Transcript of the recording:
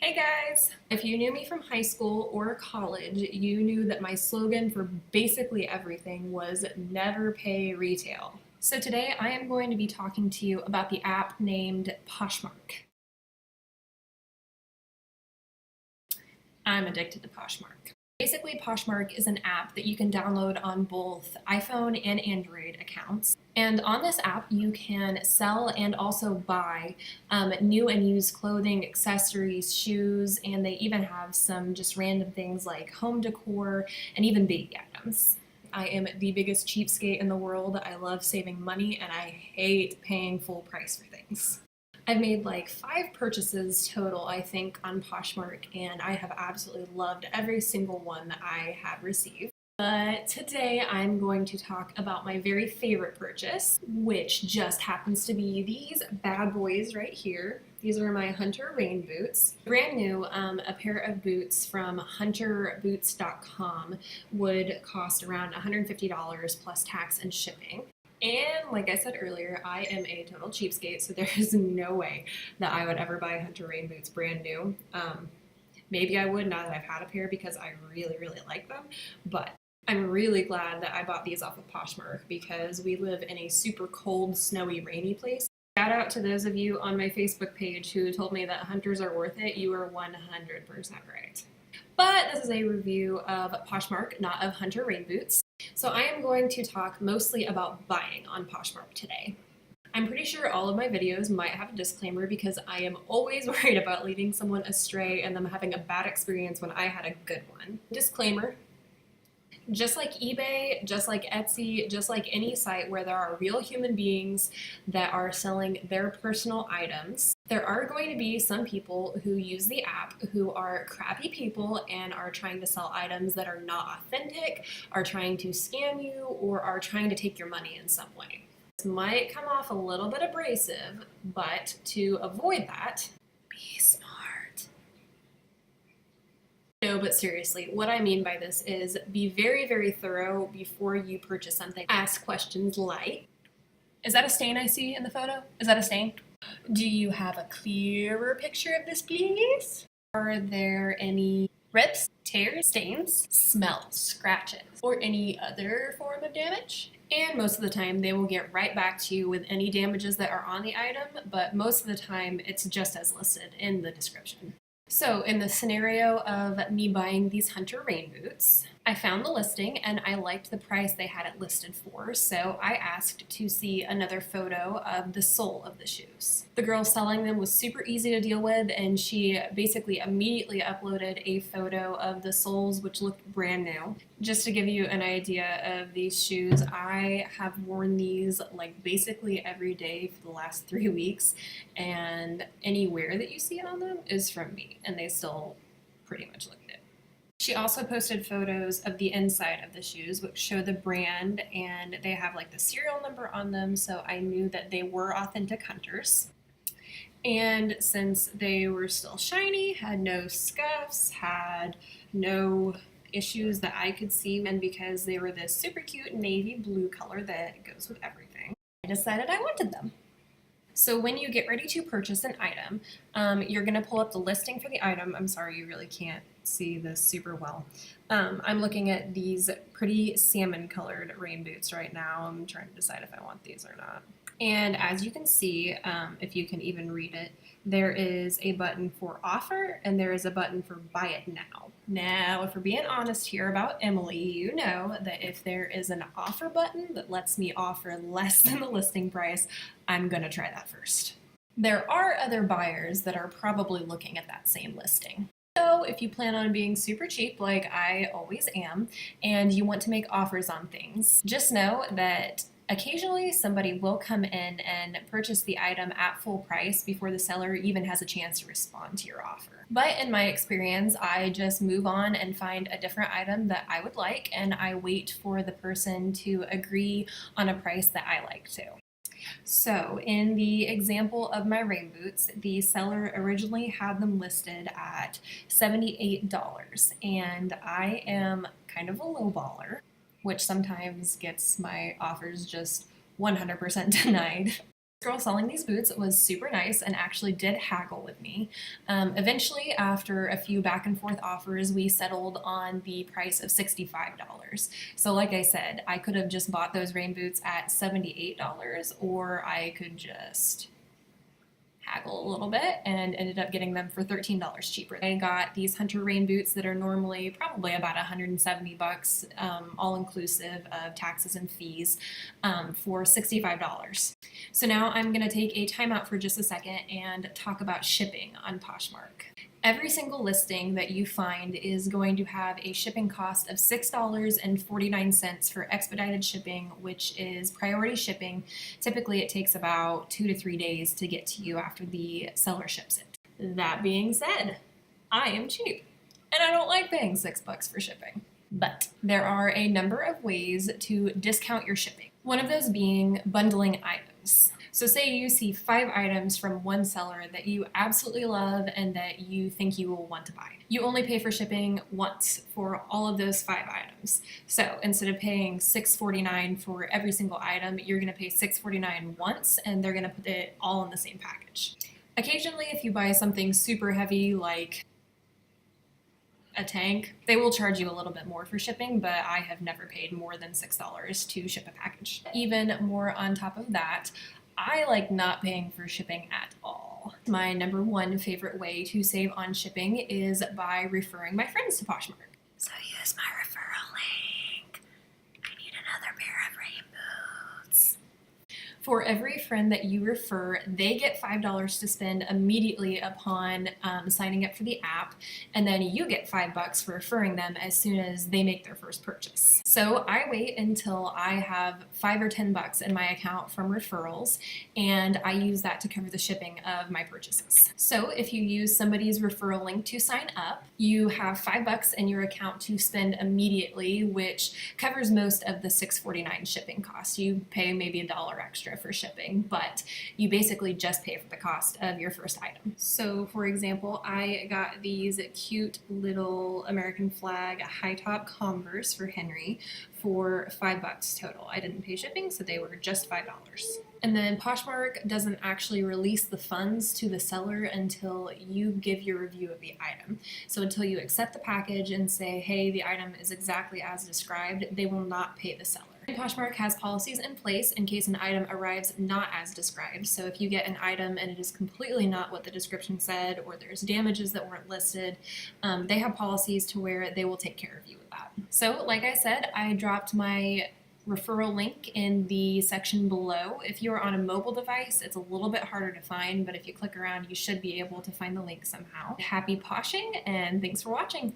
Hey guys! If you knew me from high school or college, you knew that my slogan for basically everything was never pay retail. So today I am going to be talking to you about the app named Poshmark. I'm addicted to Poshmark. Basically, Poshmark is an app that you can download on both iPhone and Android accounts. And on this app, you can sell and also buy new and used clothing, accessories, shoes, and they even have some just random things like home decor and even baby items. I am the biggest cheapskate in the world. I love saving money and I hate paying full price for things. I've made like 5 purchases total, I think, on Poshmark, and I have absolutely loved every single one that I have received. But today I'm going to talk about my very favorite purchase, which just happens to be these bad boys right here. These are my Hunter rain boots. Brand new, a pair of boots from hunterboots.com would cost around $150 plus tax and shipping. And like I said earlier, I am a total cheapskate, so there is no way that I would ever buy Hunter rain boots brand new. Maybe I would now that I've had a pair because I really, really like them, but I'm really glad that I bought these off of Poshmark because we live in a super cold, snowy, rainy place. Shout out to those of you on my Facebook page who told me that Hunters are worth it. You are 100% right. But this is a review of Poshmark, not of Hunter rain boots. So I am going to talk mostly about buying on Poshmark today. I'm pretty sure all of my videos might have a disclaimer because I am always worried about leading someone astray and them having a bad experience when I had a good one. Disclaimer. Just like eBay, just like Etsy, just like any site where there are real human beings that are selling their personal items, there are going to be some people who use the app who are crappy people and are trying to sell items that are not authentic, are trying to scam you, or are trying to take your money in some way. This might come off a little bit abrasive, but to avoid that, be smart. No, but seriously, what I mean by this is be very, very thorough before you purchase something. Ask questions like, is that a stain I see in the photo? Is that a stain? Do you have a clearer picture of this, please? Are there any rips, tears, stains, smells, scratches, or any other form of damage? And most of the time, they will get right back to you with any damages that are on the item, but most of the time, it's just as listed in the description. So in the scenario of me buying these Hunter rain boots, I found the listing and I liked the price they had it listed for, so I asked to see another photo of the sole of the shoes. The girl selling them was super easy to deal with, and she basically immediately uploaded a photo of the soles, which looked brand new. Just to give you an idea of these shoes, I have worn these like basically every day for the last 3 weeks, and any wear that you see on them is from me, and they still pretty much look good. She also posted photos of the inside of the shoes, which show the brand, and they have like the serial number on them, so I knew that they were authentic Hunters. And since they were still shiny, had no scuffs, had no issues that I could see, and because they were this super cute navy blue color that goes with everything, I decided I wanted them. So when you get ready to purchase an item, you're going to pull up the listing for the item. I'm sorry, you really can't see this super well. I'm looking at these pretty salmon colored rain boots right now. I'm trying to decide if I want these or not. And as you can see, if you can even read it, there is a button for offer and there is a button for buy it now. Now, if we're being honest here about Emily, you know that if there is an offer button that lets me offer less than the listing price, I'm gonna try that first. There are other buyers that are probably looking at that same listing. So if you plan on being super cheap, like I always am, and you want to make offers on things, just know that occasionally somebody will come in and purchase the item at full price before the seller even has a chance to respond to your offer. But in my experience, I just move on and find a different item that I would like, and I wait for the person to agree on a price that I like too. So in the example of my rain boots, the seller originally had them listed at $78, and I am kind of a lowballer, which sometimes gets my offers just 100% denied. Girl selling these boots was super nice and actually did haggle with me. Eventually, after a few back and forth offers, we settled on the price of $65. So like I said, I could have just bought those rain boots at $78, or I could just haggle a little bit and ended up getting them for $13 cheaper. I got these Hunter rain boots that are normally probably about $170, all inclusive of taxes and fees, for $65. So now I'm going to take a timeout for just a second and talk about shipping on Poshmark. Every single listing that you find is going to have a shipping cost of $6.49 for expedited shipping, which is priority shipping. Typically, it takes about 2 to 3 days to get to you after the seller ships it. That being said, I am cheap, and I don't like paying $6 for shipping. But there are a number of ways to discount your shipping. One of those being bundling items. So say you see 5 items from one seller that you absolutely love and that you think you will want to buy. You only pay for shipping once for all of those 5 items. So instead of paying $6.49 for every single item, you're going to pay $6.49 once, and they're going to put it all in the same package. Occasionally, if you buy something super heavy like a tank, they will charge you a little bit more for shipping, but I have never paid more than $6 to ship a package. Even more on top of that, I like not paying for shipping at all. My number one favorite way to save on shipping is by referring my friends to Poshmark. So use my referral link. I need another pair of rain boots. For every friend that you refer, they get $5 to spend immediately upon signing up for the app, and then you get $5 for referring them as soon as they make their first purchase. So I wait until I have $5 or $10 in my account from referrals, and I use that to cover the shipping of my purchases. So if you use somebody's referral link to sign up, you have $5 in your account to spend immediately, which covers most of the $6.49 shipping cost. You pay maybe $1 extra for shipping, but you basically just pay for the cost of your first item. So for example, I got these cute little American flag high top Converse for Henry for $5 total. I didn't pay shipping, so they were just $5. And then Poshmark doesn't actually release the funds to the seller until you give your review of the item. So until you accept the package and say, hey, the item is exactly as described, they will not pay the seller. Poshmark has policies in place in case an item arrives not as described. So if you get an item and it is completely not what the description said, or there's damages that weren't listed, they have policies to where they will take care of you with that. So like I said, I dropped my referral link in the section below. If you're on a mobile device, it's a little bit harder to find, but if you click around, you should be able to find the link somehow. Happy poshing, and thanks for watching.